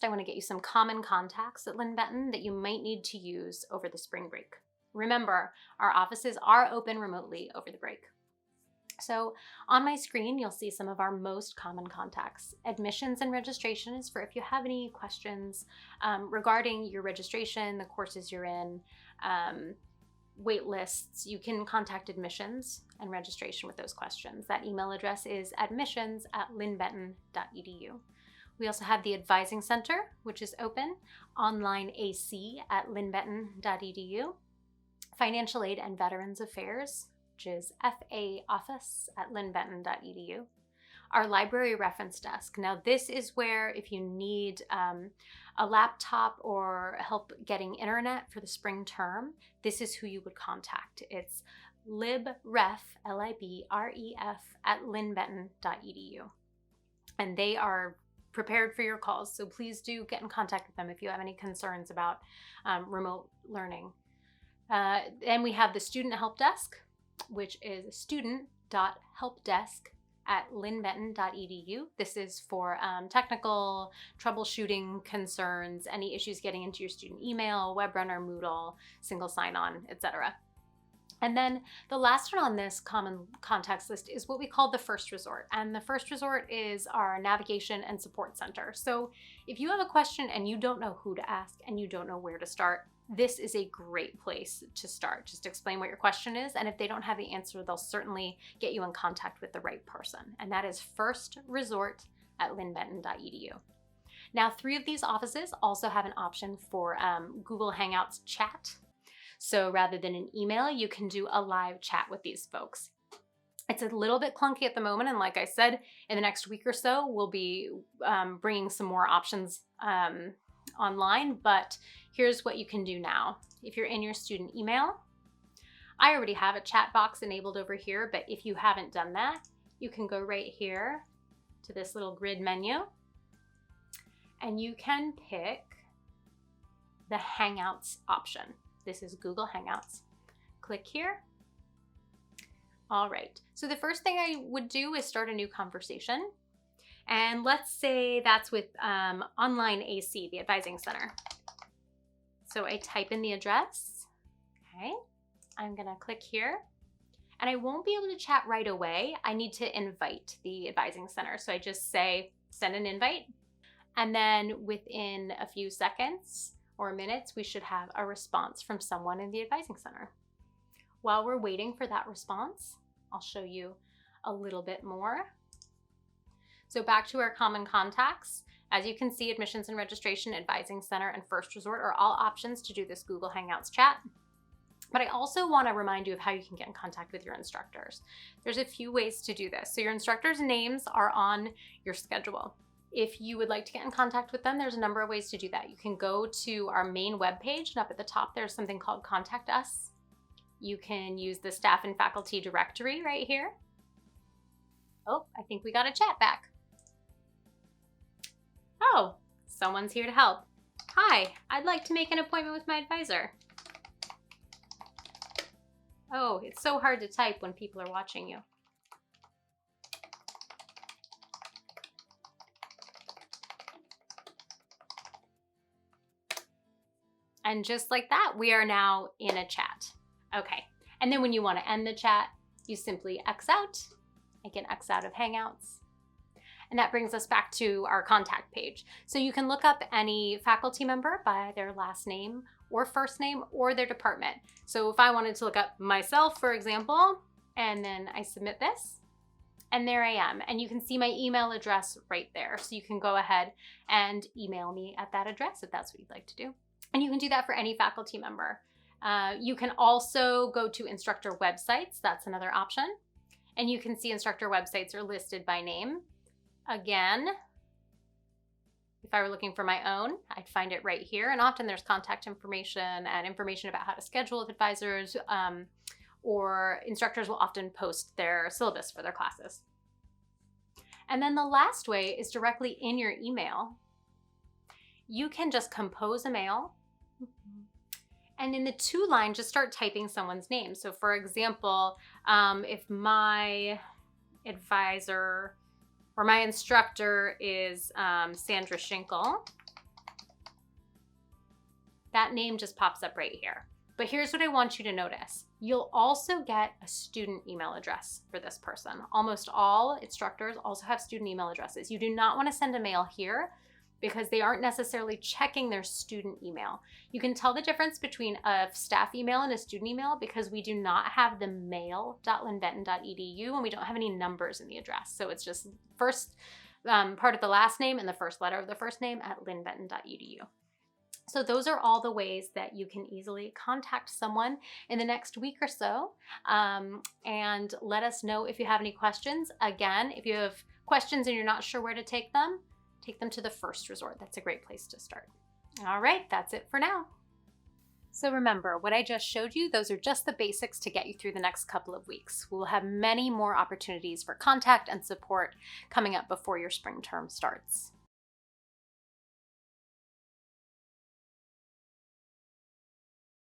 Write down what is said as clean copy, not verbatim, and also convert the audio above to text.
I want to get you some common contacts at Linn-Benton that you might need to use over the spring break. Remember, our offices are open remotely over the break. So on my screen, you'll see some of our most common contacts. Admissions and registration is for if you have any questions regarding your registration, the courses you're in, wait lists. You can contact admissions and registration with those questions. That email address is admissions@linnbenton.edu. We also have the Advising Center, which is open, online AC at linnbenton.edu, Financial Aid and Veterans Affairs, which is FA office at linnbenton.edu. Our library reference desk. Now this is where if you need a laptop or help getting internet for the spring term, this is who you would contact. It's libref, L-I-B-R-E-F, at linnbenton.edu. And they are prepared for your calls, so please do get in contact with them if you have any concerns about remote learning. Then we have the Student Help Desk, which is student.helpdesk@linnbenton.edu. This is for technical troubleshooting concerns, any issues getting into your student email, WebRunner, Moodle, single sign-on, etc. And then the last one on this common contacts list is what we call the First Resort. And the First Resort is our navigation and support center. So if you have a question and you don't know who to ask and you don't know where to start, this is a great place to start. Just explain what your question is, and if they don't have the answer, they'll certainly get you in contact with the right person. And that is First Resort at linnbenton.edu. Now, 3 of these offices also have an option for Google Hangouts chat. So rather than an email, you can do a live chat with these folks. It's a little bit clunky at the moment, and like I said, in the next week or so, we'll be bringing some more options online, but here's what you can do now. If you're in your student email, I already have a chat box enabled over here, but if you haven't done that, you can go right here to this little grid menu, and you can pick the Hangouts option. This is Google Hangouts. Click here. All right, so the first thing I would do is start a new conversation. And let's say that's with Online AC, the Advising Center. So I type in the address. Okay, I'm gonna click here. And I won't be able to chat right away. I need to invite the Advising Center. So I just say, send an invite. And then within a few seconds or minutes, we should have a response from someone in the Advising Center. While we're waiting for that response, I'll show you a little bit more. So back to our common contacts. As you can see, admissions and registration, Advising Center, and First Resort are all options to do this Google Hangouts chat. But I also want to remind you of how you can get in contact with your instructors. There's a few ways to do this. So your instructors' names are on your schedule. If you would like to get in contact with them, there's a number of ways to do that. You can go to our main webpage, and up at the top, there's something called Contact Us. You can use the staff and faculty directory right here. Oh, I think we got a chat back. Oh, someone's here to help. Hi, I'd like to make an appointment with my advisor. Oh, it's so hard to type when people are watching you. And just like that, we are now in a chat. Okay, and then when you want to end the chat, you simply X out. I can X out of Hangouts. And that brings us back to our contact page. So you can look up any faculty member by their last name or first name or their department. So if I wanted to look up myself, for example, and then I submit this, and there I am. And you can see my email address right there. So you can go ahead and email me at that address if that's what you'd like to do. And you can do that for any faculty member. You can also go to instructor websites. That's another option. And you can see instructor websites are listed by name. Again, if I were looking for my own, I'd find it right here. And often there's contact information and information about how to schedule with advisors, or instructors will often post their syllabus for their classes. And then the last way is directly in your email. You can just compose a mail. And in the to line, just start typing someone's name. So for example, if my advisor, or my instructor is Sandra Schinkel. That name just pops up right here. But here's what I want you to notice. You'll also get a student email address for this person. Almost all instructors also have student email addresses. You do not want to send a mail here because they aren't necessarily checking their student email. You can tell the difference between a staff email and a student email because we do not have the mail.linnbenton.edu and we don't have any numbers in the address. So it's just first part of the last name and the first letter of the first name at linnbenton.edu. So those are all the ways that you can easily contact someone in the next week or so, and let us know if you have any questions. Again, if you have questions and you're not sure where to take them to the first resort. That's a great place to start. All right, that's it for now. So remember, what I just showed you, those are just the basics to get you through the next couple of weeks. We'll have many more opportunities for contact and support coming up before your spring term starts.